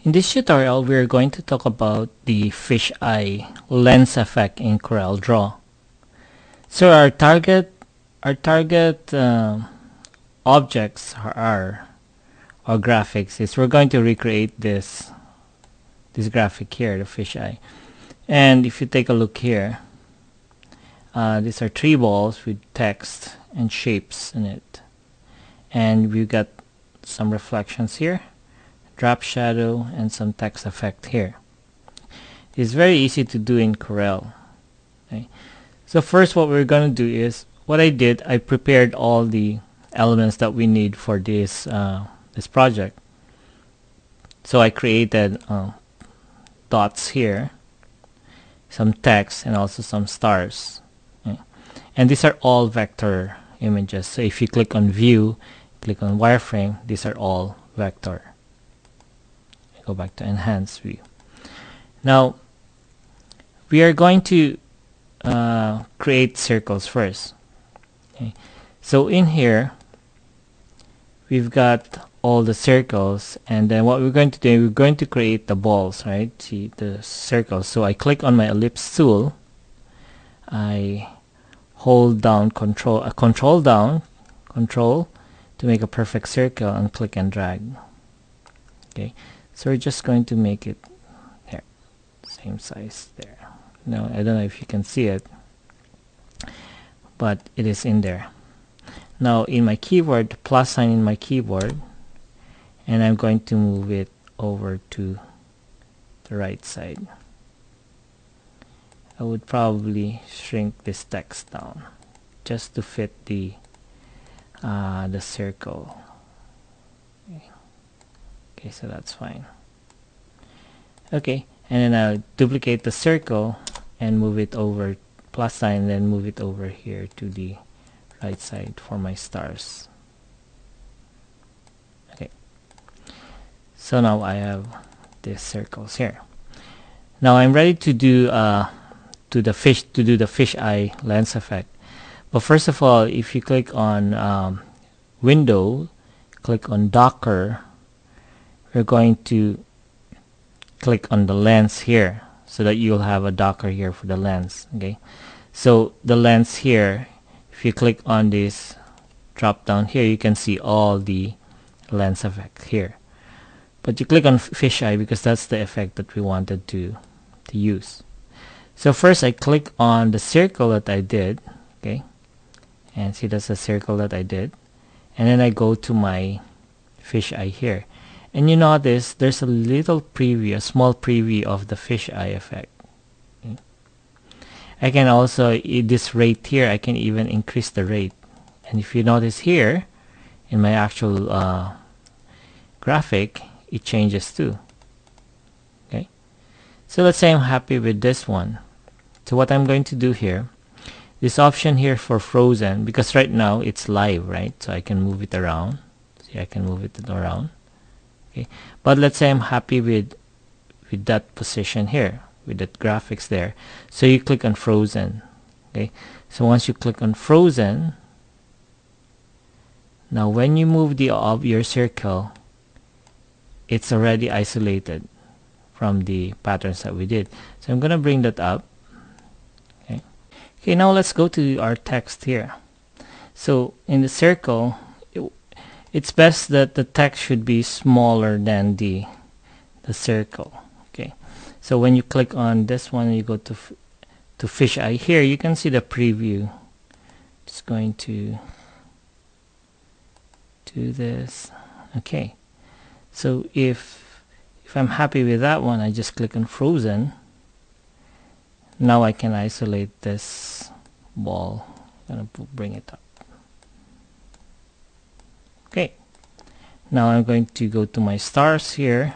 In this tutorial, we are going to talk about the fisheye lens effect in Corel Draw. So our target objects are or graphics is we're going to recreate this graphic here, the fisheye. And if you take a look here, these are three balls with text and shapes in it, and we've got some reflections here, drop shadow, and some text effect here. It's very easy to do in Corel. Okay. So first what we're going to do is, what I did, I prepared all the elements that we need for this this project. So I created dots here, some text, and also some stars. Okay. And these are all vector images. So if you click on view, click on wireframe, these are all vector. Go back to enhance view. Now we are going to create circles first. Okay. So in here we've got all the circles, and then what we're going to do, we're going to create the balls, right? See the circles. So I click on my ellipse tool, I hold down control to make a perfect circle, and click and drag. Okay, so we're just going to make it there, same size there. Now I don't know if you can see it, but it is in there. Now in my keyboard, the plus sign in my keyboard, and I'm going to move it over to the right side. I would probably shrink this text down just to fit the circle. Okay, so that's fine. Okay, and then I'll duplicate the circle and move it over, plus sign, and then move it over here to the right side for my stars. Okay, so now I have these circles here. Now I'm ready to do the fisheye lens effect. But first of all, if you click on window, click on Docker, we're going to click on the lens here, so that you'll have a Docker here for the lens. Okay, so the lens here, if you click on this drop down here, you can see all the lens effect here. But you click on fisheye because that's the effect that we wanted to use. So first I click on the circle that I did, okay, and see that's the circle that I did, and then I go to my fisheye here, and you notice there's a little preview, a small preview of the fisheye effect. Okay. I can also, this rate here, I can even increase the rate, and if you notice here in my actual graphic, it changes too. Okay, so let's say I'm happy with this one. So what I'm going to do here, this option here for frozen, because right now it's live, right? So I can move it around. See, I can move it around. Okay, but let's say I'm happy with that position here, with that graphics there. So you click on frozen. Okay, so once you click on frozen, now when you move your circle, it's already isolated from the patterns that we did. So I'm gonna bring that up. Okay, now let's go to our text here. So in the circle, it's best that the text should be smaller than the circle. Okay, so when you click on this one, you go to fisheye here, you can see the preview. Just going to do this. Okay, so if I'm happy with that one, I just click on frozen. Now I can isolate this ball. I'm going to bring it up. Okay, now I'm going to go to my stars here.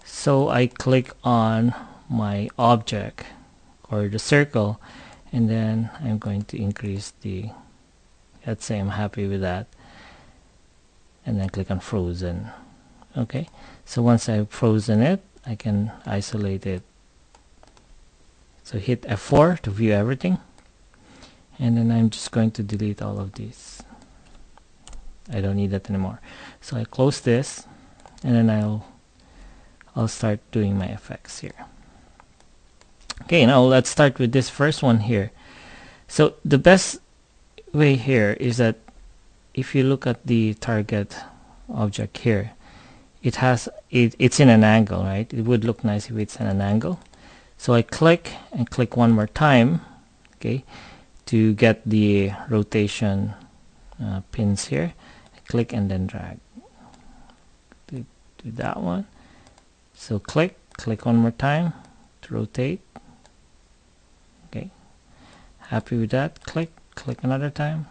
So I click on my object or the circle, and then I'm going to increase the, let's say I'm happy with that, and then click on frozen. Okay, so once I've frozen it, I can isolate it. So hit F4 to view everything, and then I'm just going to delete all of these. I don't need that anymore. So I close this, and then I'll start doing my effects here. Okay, now let's start with this first one here. So the best way here is that if you look at the target object here, it's in an angle, right? It would look nice if it's in an angle. So I click and click one more time, okay, to get the rotation pins here. Click and then drag. Do that one. So click one more time to rotate. Okay, happy with that. Click another time.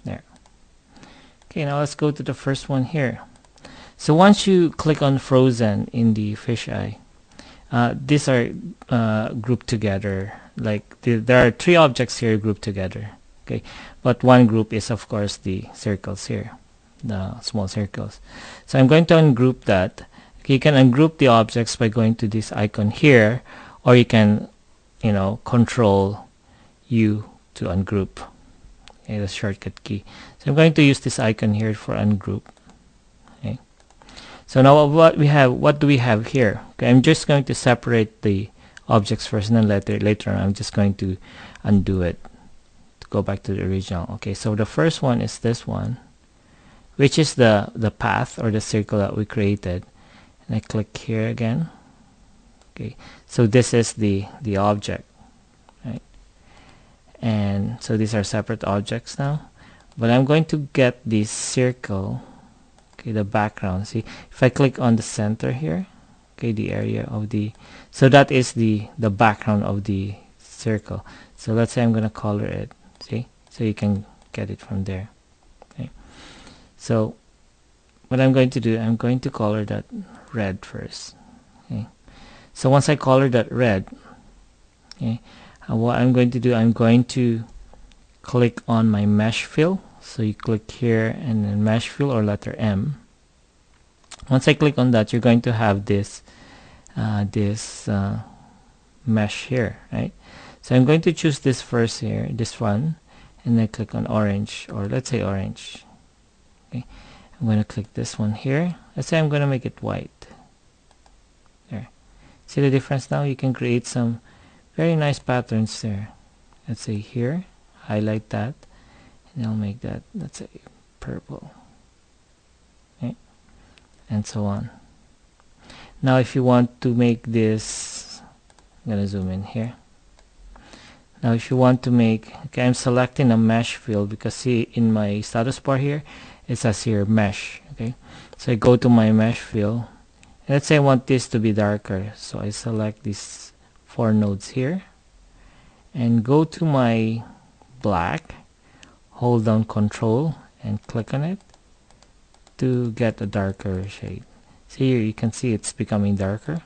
There. Okay, now let's go to the first one here. So once you click on frozen in the fisheye, these are grouped together. Like there are three objects here grouped together. Okay, but one group is of course the circles here, the small circles. So I'm going to ungroup that. Okay, you can ungroup the objects by going to this icon here, or you can, Control U to ungroup. Okay, the shortcut key. So I'm going to use this icon here for ungroup. Okay. So now what do we have here? Okay, I'm just going to separate the objects first, and then later on I'm just going to undo it to go back to the original. Okay, so the first one is this one, which is the path or the circle that we created, and I click here again. Okay, so this is the object, right? And so these are separate objects now, but I'm going to get this circle, okay, the background. See, if I click on the center here, okay, the area of so that is the background of the circle. So let's say I'm going to color it, see, so you can get it from there. Okay, so what I'm going to do, I'm going to color that red first. Okay, so once I color that red, okay, what I'm going to do, I'm going to click on my mesh fill. So you click here and then mesh fill or letter M. Once I click on that, you're going to have this mesh here, right? So I'm going to choose this first here, this one, and then click on orange, or let's say orange. Okay, I'm going to click this one here. Let's say I'm going to make it white. There. See the difference now? You can create some very nice patterns there. Let's say here, highlight that, and I'll make that, let's say, purple. Okay, and so on. Now if you want to make this, I'm going to zoom in here. Now if you want to make, okay, I'm selecting a mesh fill because see in my status bar here, it says here mesh. Okay, so I go to my mesh fill. Let's say I want this to be darker, so I select these 4 nodes here and go to my black, hold down Control and click on it to get a darker shade. See here, you can see it's becoming darker.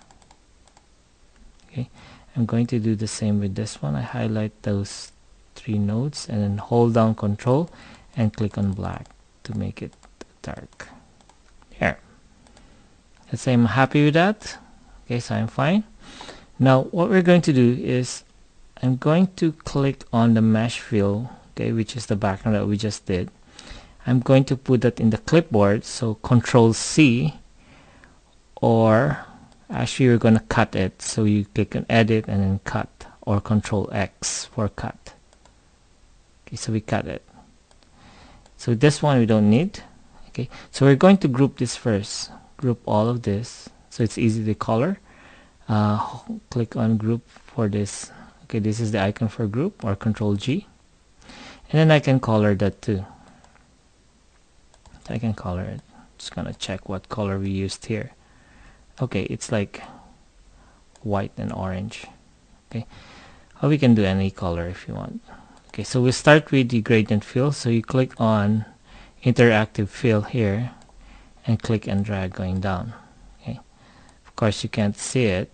Okay, I'm going to do the same with this one. I highlight those 3 nodes and then hold down Control and click on black to make it dark. Here. Let's say I'm happy with that. Okay, so I'm fine. Now what we're going to do is I'm going to click on the mesh fill, okay, which is the background that we just did. I'm going to put that in the clipboard, so Control C, or actually you're going to cut it, so you click on edit and then cut, or Control X for cut. Okay, so we cut it. So this one we don't need. Okay, so we're going to group this first. Group all of this so it's easy to color. Click on group for this. Okay, this is the icon for group, or Control G, and then I can color that too. So I can color it. Just gonna check what color we used here. Okay, it's like white and orange. Okay, or we can do any color if you want. Okay, so we start with the gradient fill. So you click on interactive fill here and click and drag going down. Okay, of course you can't see it,